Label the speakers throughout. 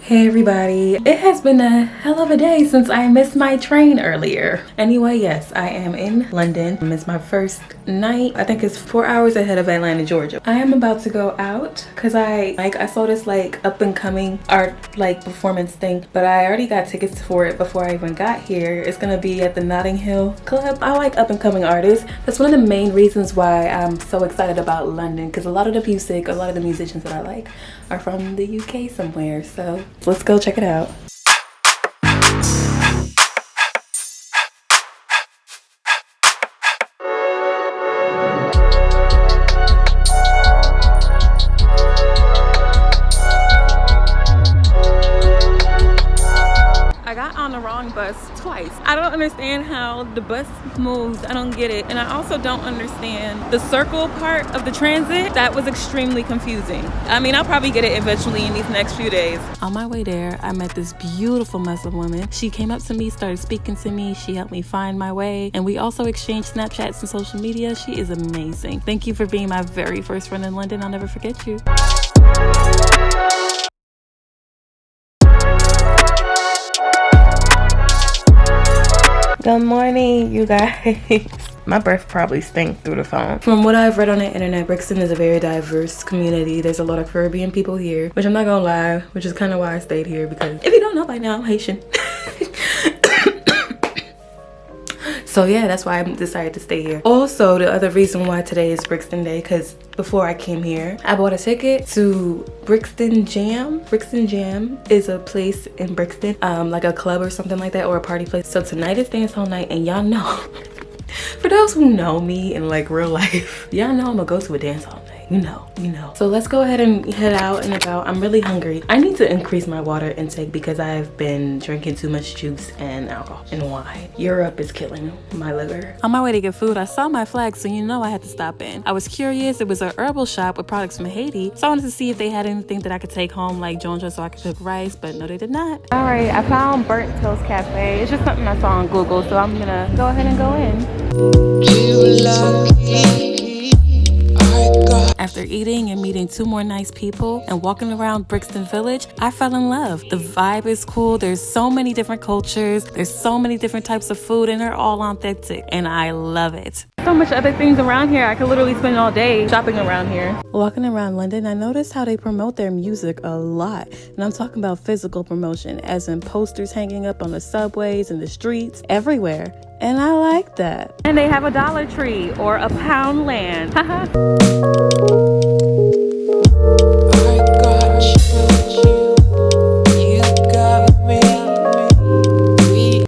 Speaker 1: Hey everybody, it has been a hell of a day since I missed my train earlier. Anyway, yes, I am in London. It's my first night. I think it's 4 hours ahead of Atlanta, Georgia. I am about to go out because I saw this up and coming art performance thing, but I already got tickets for it before I even got here. It's gonna be at the Notting Hill Club. I like up and coming artists. That's one of the main reasons why I'm so excited about London, because a lot of the musicians that I like are from the UK somewhere. So let's go check it out. I got on the wrong bus twice. I don't understand how the bus moves. I don't get it. And I also don't understand the circle part of the transit. That was extremely confusing. I mean, I'll probably get it eventually in these next few days. On my way there, I met this beautiful Muslim woman. She came up to me, started speaking to me. She helped me find my way. And we also exchanged Snapchats and social media. She is amazing. Thank you for being my very first friend in London. I'll never forget you. Good morning, you guys. My breath probably stinks through the phone. From what I've read on the internet, Brixton is a very diverse community. There's a lot of Caribbean people here, which I'm not gonna lie, which is kind of why I stayed here, because if you don't know by now, I'm Haitian. So yeah, that's why I decided to stay here. Also, the other reason why today is Brixton Day, because before I came here, I bought a ticket to Brixton Jam. Brixton Jam is a place in Brixton, like a club or something like that, or a party place. So tonight is dance all night, and y'all know, for those who know me in real life, y'all know I'm gonna go to a dance all night. You know. So let's go ahead and head out and about. I'm really hungry. I need to increase my water intake because I've been drinking too much juice and alcohol and wine. Europe is killing my liver. On my way to get food, I saw my flag, so you know I had to stop in. I was curious. It was a herbal shop with products from Haiti, so I wanted to see if they had anything that I could take home, like jonja, so I could cook rice, but no, they did not. All right, I found Burnt Toast Cafe. It's just something I saw on Google, so I'm gonna go ahead and go in. After eating and meeting two more nice people and walking around Brixton Village, I fell in love. The vibe is cool. There's so many different cultures. There's so many different types of food, and they're all authentic, and I love it. So much other things around here. I could literally spend all day shopping around here. Walking around London, I noticed how they promote their music a lot. And I'm talking about physical promotion, as in posters hanging up on the subways and the streets, everywhere. And I like that. And they have a Dollar Tree or a Poundland.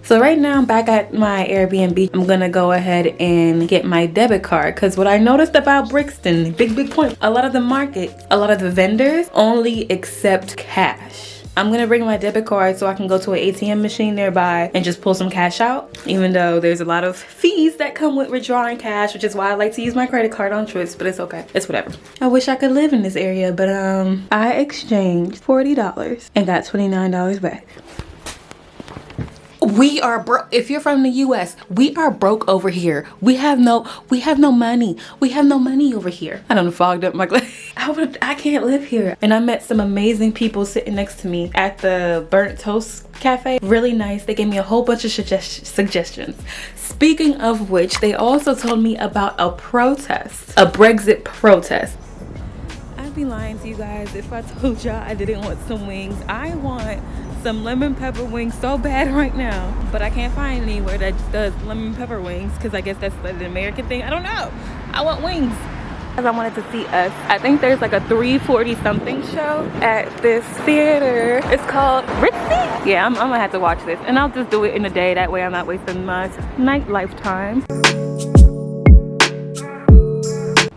Speaker 1: So right now I'm back at my Airbnb. I'm gonna go ahead and get my debit card, because what I noticed about Brixton, big point, a lot of the vendors only accept cash. I'm gonna bring my debit card so I can go to an ATM machine nearby and just pull some cash out, even though there's a lot of fees that come with withdrawing cash, which is why I like to use my credit card on trips, but it's okay. It's whatever. I wish I could live in this area, but I exchanged $40 and got $29 back. We are broke. If you're from the US, we are broke over here. We have no money. We have no money over here. I done fogged up my glass. I can't live here. And I met some amazing people sitting next to me at the Burnt Toast Cafe. Really nice. They gave me a whole bunch of suggestions. Speaking of which, they also told me about a protest, a Brexit protest. I'd be lying to you guys if I told y'all I didn't want some wings. I want some lemon pepper wings so bad right now, but I can't find anywhere that does lemon pepper wings, because I guess that's the American thing. I don't know. I want wings. I wanted to see Us. I think there's like a 3:40 something show at this theater. It's called Brixton. Yeah, I'm gonna have to watch this, and I'll just do it in a day. That way I'm not wasting my nightlife time.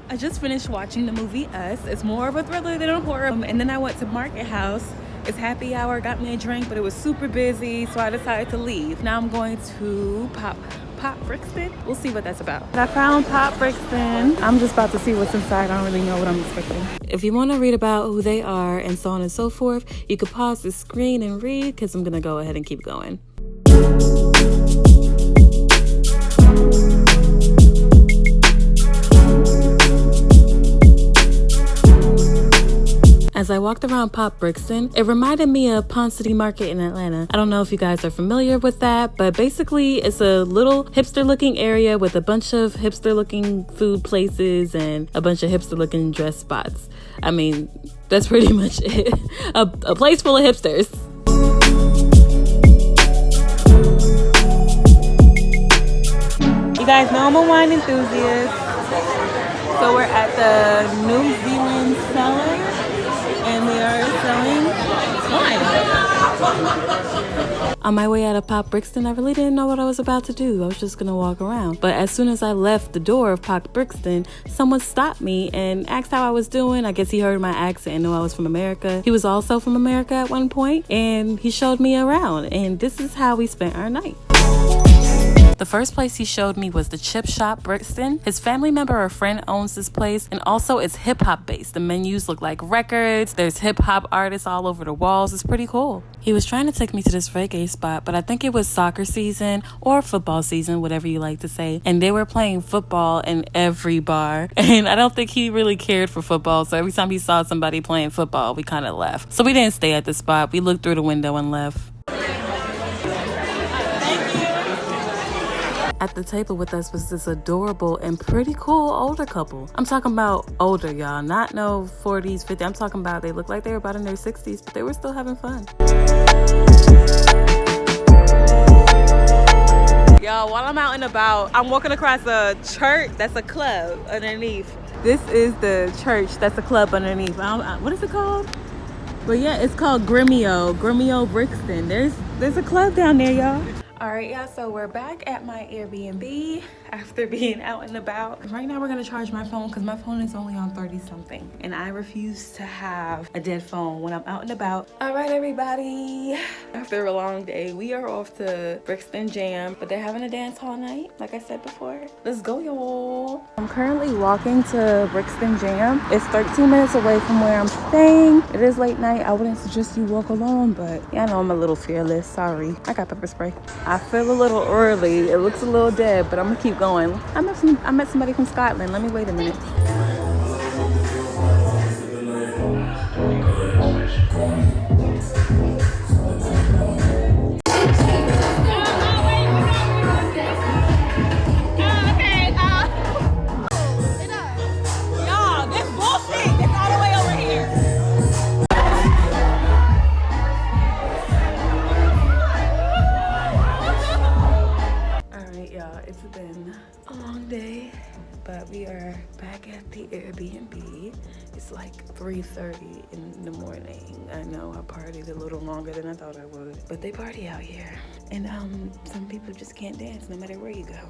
Speaker 1: I just finished watching the movie Us. It's more of a thriller than a horror. And then I went to Market House. It's happy hour, got me a drink, but it was super busy, so I decided to leave. Now I'm going to Pop Brixton. We'll see what that's about. I found Pop Brixton. I'm just about to see what's inside. I don't really know what I'm expecting. If you want to read about who they are and so on and so forth, you could pause the screen and read, because I'm gonna go ahead and keep going. As I walked around Pop Brixton, it reminded me of Pond City Market in Atlanta. I don't know if you guys are familiar with that, but basically it's a little hipster looking area with a bunch of hipster looking food places and a bunch of hipster looking dress spots. I mean, that's pretty much it. A place full of hipsters. You guys know I'm a wine enthusiast. So we're at the New Zealand cellar and we are selling wine. On my way out of Pop Brixton, I really didn't know what I was about to do. I was just gonna walk around. But as soon as I left the door of Pop Brixton, someone stopped me and asked how I was doing. I guess he heard my accent and knew I was from America. He was also from America at one point, and he showed me around. And this is how we spent our night. The first place he showed me was the Chip Shop Brixton. His family member or friend owns this place, and also it's hip-hop based. The menus look like records. There's hip-hop artists all over the walls. It's pretty cool. He was trying to take me to this reggae spot, but I think it was soccer season or football season, whatever you like to say, and they were playing football in every bar, and I don't think he really cared for football, so every time he saw somebody playing football, we kind of left. So we didn't stay at the spot. We looked through the window and left. At the table with us was this adorable and pretty cool older couple. I'm talking about older, y'all, not no 40s, 50s. I'm talking about they looked like they were about in their 60s, but they were still having fun. Y'all, while I'm out and about, I'm walking across a church that's a club underneath. This is the church that's a club underneath. What is it called? But yeah, it's called Gremio Brixton. There's a club down there, y'all. All right, y'all, so we're back at my Airbnb after being out and about. Right now we're gonna charge my phone because my phone is only on 30 something and I refuse to have a dead phone when I'm out and about. All right, everybody, after a long day, we are off to Brixton Jam, but they're having a dance hall night, like I said before. Let's go, y'all. I'm currently walking to Brixton Jam. It's 13 minutes away from where I'm staying. It is late night. I wouldn't suggest you walk alone, but yeah, I know I'm a little fearless. Sorry. I got pepper spray. I feel a little early. It looks a little dead, but I'm gonna keep going. I met somebody from Scotland. Let me wait a minute. It's been a long day, but we are back at the Airbnb. It's like 3:30 in the morning. I know I partied a little longer than I thought I would, but they party out here. And some people just can't dance no matter where you go.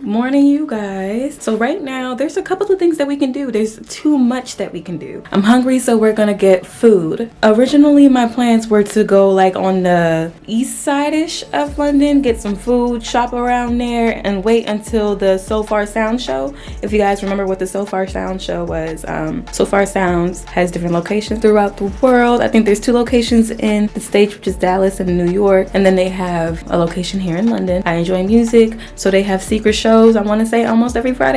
Speaker 1: Morning, you guys. So right now there's a couple of things that we can do. There's too much that we can do. I'm hungry, so we're gonna get food. Originally my plans were to go like on the east side-ish of London, get some food, shop around there, and wait until the So Far Sound show. If you guys remember what the So Far Sound show was, So Far Sounds has different locations throughout the world. I think there's 2 locations in the States, which is Dallas and New York, and then they have a location here in London. I enjoy music, so they have secret shows, I want to say almost every Friday.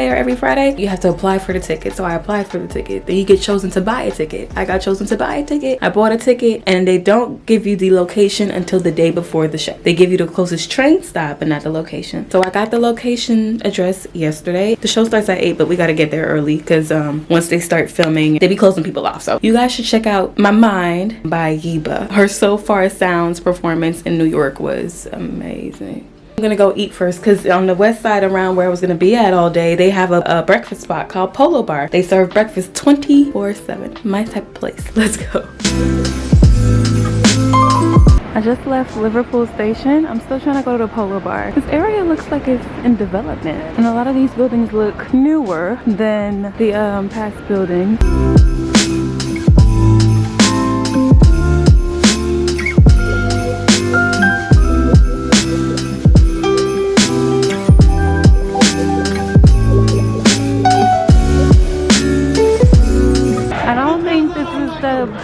Speaker 1: You have to apply for the ticket, so I applied for the ticket. Then you get chosen to buy a ticket. I got chosen to buy a ticket. I bought a ticket, and they don't give you the location until the day before the show. They give you the closest train stop, but not the location. So I got the location address yesterday. The show starts at 8, but we got to get there early because once they start filming, they be closing people off. So you guys should check out My Mind by Yiba. Her So Far Sounds performance in New York was amazing. I'm gonna go eat first because on the west side around where I was gonna be at all day, they have a breakfast spot called Polo Bar. They serve breakfast 24/7. My type of place. Let's go. I just left Liverpool Station. I'm still trying to go to the Polo Bar. This area looks like it's in development, and a lot of these buildings look newer than the past buildings.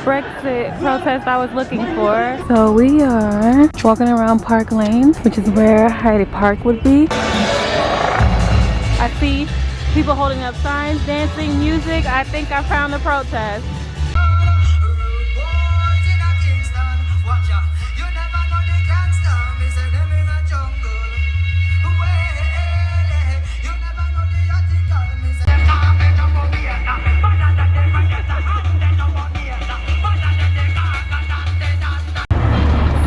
Speaker 1: Brexit Protest protest I was looking for. So we are walking around Park Lane, which is where Heidi Park would be. I see people holding up signs, dancing, music. I think I found the protest.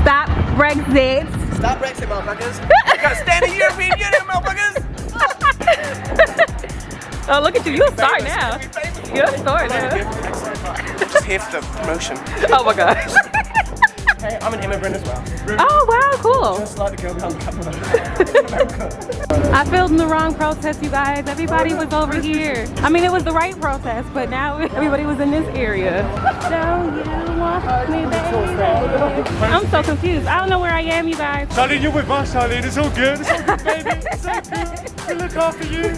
Speaker 1: Stop Brexit.
Speaker 2: Stop Brexit, motherfuckers. We gotta stand in the European Union, motherfuckers.
Speaker 1: Oh, look at you. You're a star now. You're a star now.
Speaker 2: Just here for the promotion.
Speaker 1: Oh my gosh.
Speaker 2: Hey, I'm an immigrant as well.
Speaker 1: Oh wow, cool.
Speaker 2: Just like the girl behind the camera.
Speaker 1: I filmed the wrong protest, you guys. Everybody was over here. I mean, it was the right protest, but now everybody was in this area. Don't you want me, baby? I'm so confused. I don't know where I am, you guys.
Speaker 3: Charlene, you're with us, Charlene. It's all good. It's all good, baby. It's all good. We look after you.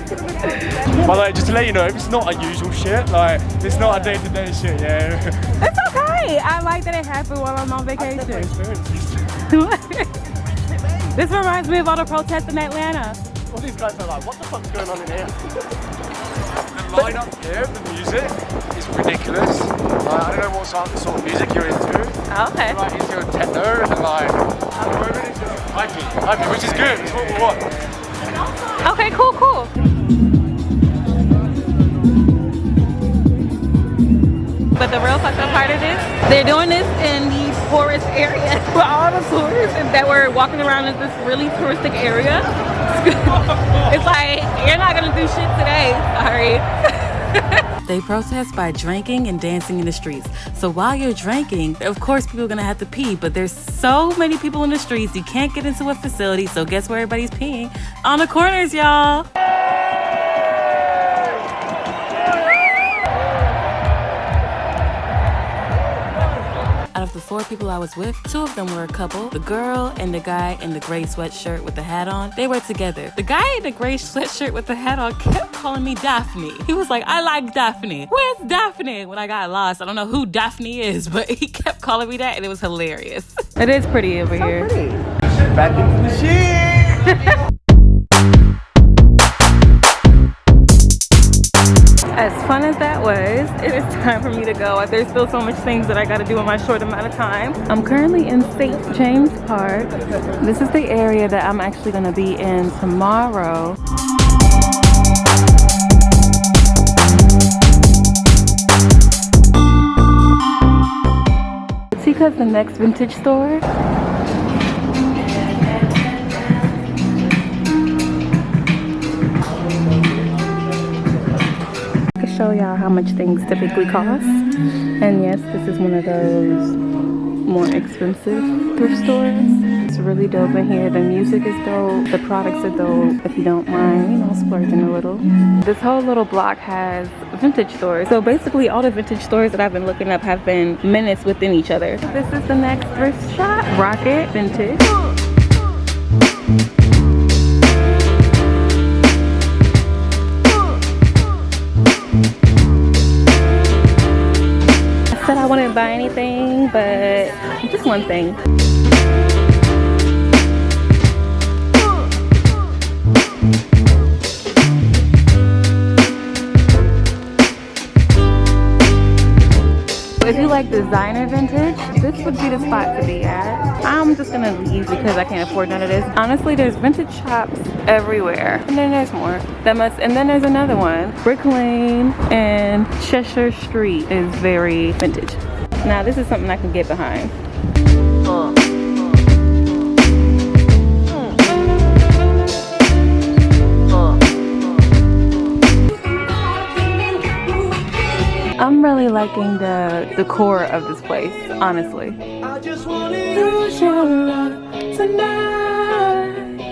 Speaker 3: But like, just to let you know, it's not our usual shit. Like, it's not a day-to-day shit, yeah.
Speaker 1: It's okay. I like that it happened while I'm on vacation. This reminds me of all the protests in Atlanta.
Speaker 2: All these guys are like, what the fuck's going on in here?
Speaker 3: The line-up here, the music, is ridiculous. Like, I don't know what sort of music you're into.
Speaker 1: Okay.
Speaker 3: Like, into a techno and like, at the moment it's just hypey, which is good. It's what we want.
Speaker 1: Okay, cool, cool. But the real fucked up part of this, they're doing this in the tourist area for all the tourists that were walking around in this really touristic area. It's like, you're not gonna do shit today, sorry. They protest by drinking and dancing in the streets. So while you're drinking, of course people are gonna have to pee, but there's so many people in the streets, you can't get into a facility, so guess where everybody's peeing? On the corners, y'all. Out of the 4 people I was with, 2 of them were a couple. The girl and the guy in the gray sweatshirt with the hat on, they were together. The guy in the gray sweatshirt with the hat on kept calling me Daphne. He was like, I like Daphne. Where's Daphne? When I got lost, I don't know who Daphne is, but he kept calling me that and it was hilarious. It is pretty over here.
Speaker 2: Pretty. Back into the shit.
Speaker 1: As fun as that was, it is time for me to go. There's still so much things that I gotta do in my short amount of time. I'm currently in St. James Park. This is the area that I'm actually gonna be in tomorrow. Tika's the next vintage store. Show y'all how much things typically cost, and yes, this is one of those more expensive thrift stores. It's really dope in here. The music is dope, the products are dope. If you don't mind, you know, splurging a little. This whole little block has vintage stores, so basically all the vintage stores that I've been looking up have been minutes within each other. This is the next thrift shop, Rocket Vintage. I wouldn't buy anything, but just one thing. If you like designer vintage, this would be the spot to be at. I'm just gonna leave because I can't afford none of this. Honestly, there's vintage shops everywhere. And then there's more. And then there's another one. Brick Lane and Cheshire Street is very vintage. Now this is something I can get behind. I'm really liking the decor of this place, honestly.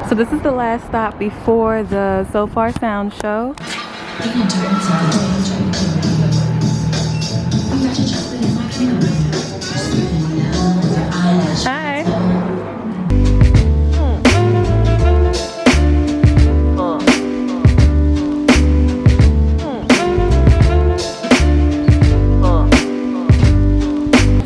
Speaker 1: So this is the last stop before the So Far Sound show. Hi.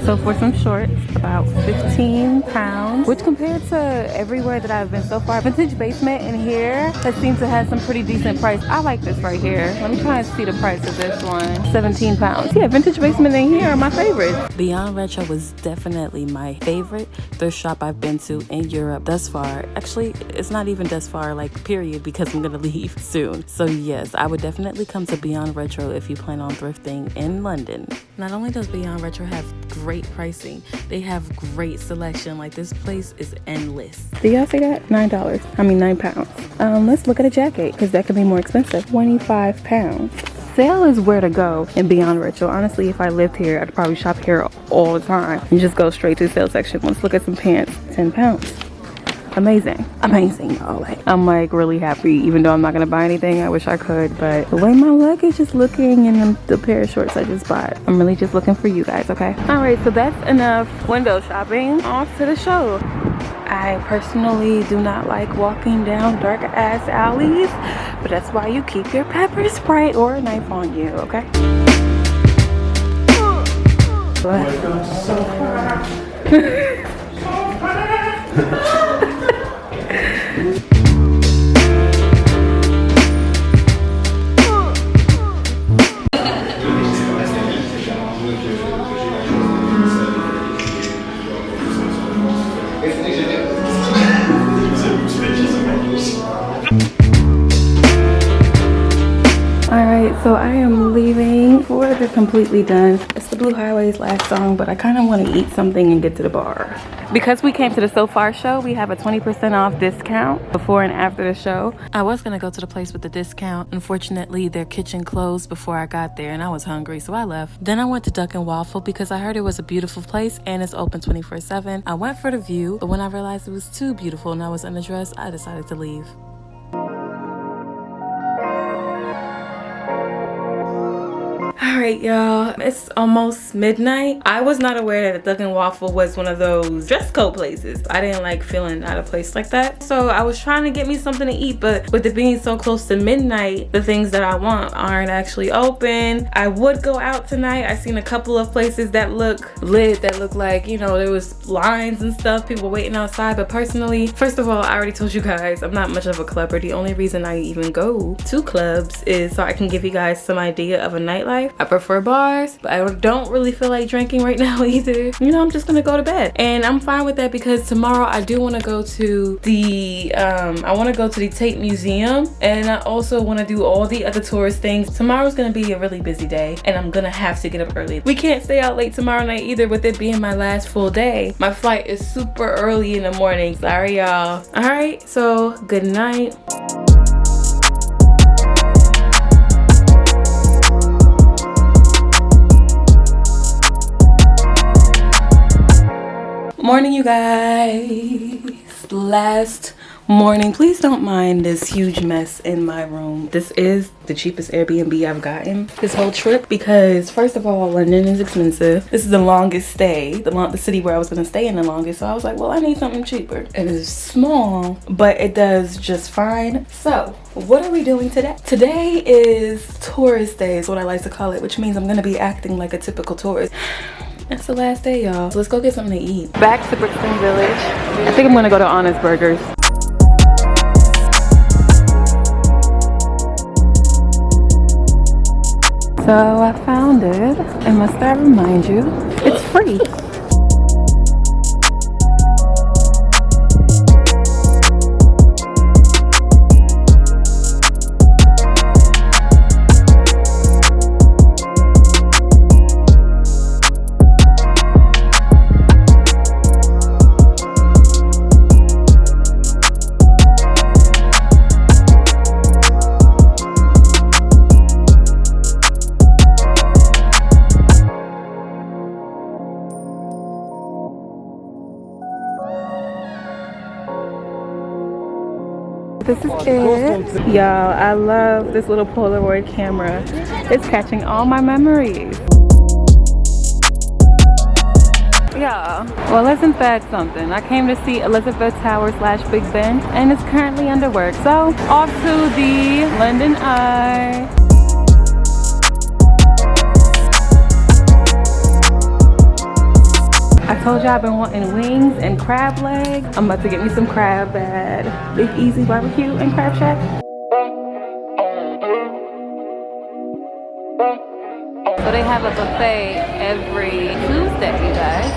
Speaker 1: So for for some shorts, about 15 pounds, which compared to everywhere that I've been so far, Vintage Basement in here that seems to have some pretty decent price. I like this right here. Let me try and see the price of this one. 17 pounds. Yeah, Vintage Basement in here are my favorites. Beyond Retro was definitely my favorite thrift shop I've been to in Europe thus far. Actually, it's not even thus far, like, period, because I'm gonna leave soon. So yes, I would definitely come to Beyond Retro if you plan on thrifting in London. Not only does Beyond Retro have great pricing, they have great selection. Like, this place is endless. Do y'all see that? $9. I mean, 9 pounds. Let's look at a jacket, because that could be more expensive. 25 pounds. Sale is where to go in Beyond Retro. Honestly, if I lived here, I'd probably shop here all the time and just go straight to the sale section. Let's look at some pants. 10 pounds. Amazing. Amazing, y'all. Like, I'm like really happy, even though I'm not gonna buy anything. I wish I could, but the way my luggage is looking and the pair of shorts I just bought, I'm really just looking for you guys, okay? All right, so that's enough window shopping. Off to the show. I personally do not like walking down dark ass alleys, but that's why you keep your pepper spray or a knife on you, okay? But so far. So I am leaving before they're completely done. It's the Blue Highway's last song, but I kind of want to eat something and get to the bar. Because we came to the So Far show, we have a 20% off discount before and after the show. I was going to go to the place with the discount. Unfortunately, their kitchen closed before I got there and I was hungry, so I left. Then I went to Duck and Waffle because I heard it was a beautiful place and it's open 24/7. I went for the view, but when I realized it was too beautiful and I was underdressed, I decided to leave. All right, y'all, it's almost midnight. I was not aware that Duck and Waffle was one of those dress code places. I didn't like feeling out of place like that. So I was trying to get me something to eat, but with it being so close to midnight, the things that I want aren't actually open. I would go out tonight. I seen a couple of places that look lit, that look like, you know, there was lines and stuff, people waiting outside. But personally, first of all, I already told you guys, I'm not much of a clubber. The only reason I even go to clubs is so I can give you guys some idea of a nightlife. I prefer bars, but I don't really feel like drinking right now either. You know, I'm just gonna go to bed, and I'm fine with that because tomorrow I do want to go to the Tate Museum, and I also want to do all the other tourist things. Tomorrow's gonna be a really busy day, and I'm gonna have to get up early. We can't stay out late tomorrow night either, with it being my last full day. My flight is super early in the morning. Sorry, y'all. All right, so good night. Morning, you guys. Last morning. Please don't mind this huge mess in my room. This is the cheapest Airbnb I've gotten this whole trip because, first of all, London is expensive. This is the longest stay, the city where I was going to stay in the longest. So I was like, well, I need something cheaper. It is small, but it does just fine. So what are we doing today? Today is tourist day is what I like to call it, which means I'm going to be acting like a typical tourist. It's the last day, y'all. So let's go get something to eat. Back to Brixton Village. I think I'm gonna go to Honest Burgers. So I found it, and must I remind you, it's free. This is it. Y'all, I love this little Polaroid camera. It's catching all my memories. Yeah. Well, isn't that something? I came to see Elizabeth Tower / Big Ben, and it's currently under work. So, off to the London Eye. told you I've been wanting wings and crab legs. I'm about to get me some crab at Big Easy Barbecue and Crab Shack. So they have a buffet every Tuesday, you guys.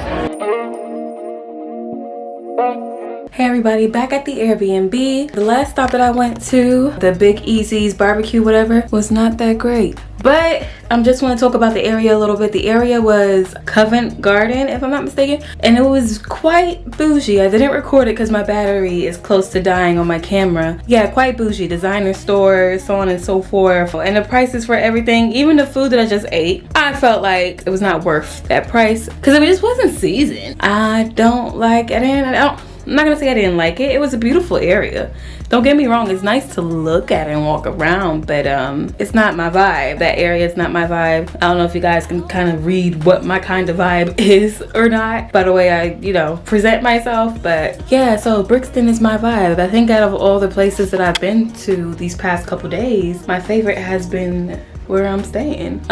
Speaker 1: Hey everybody, back at the Airbnb. The last stop that I went to, the Big Easy's barbecue, whatever, was not that great. But I just want to talk about the area a little bit. The area was Covent Garden, if I'm not mistaken, and it was quite bougie. I didn't record it because my battery is close to dying on my camera. Yeah, quite bougie. Designer stores, so on and so forth. And the prices for everything, even the food that I just ate, I felt like it was not worth that price because it just wasn't seasoned. I'm not gonna say I didn't like it. It was a beautiful area. Don't get me wrong, it's nice to look at and walk around, but it's not my vibe. That area is not my vibe. I don't know if you guys can kind of read what my kind of vibe is or not by the way I, present myself. But yeah, so Brixton is my vibe. I think out of all the places that I've been to these past couple days, my favorite has been where I'm staying.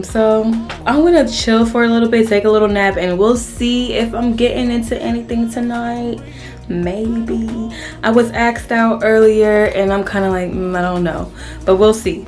Speaker 1: So I'm gonna chill for a little bit, take a little nap, and we'll see if I'm getting into anything tonight. Maybe. I was asked out earlier and I'm kind of like, I don't know, but we'll see.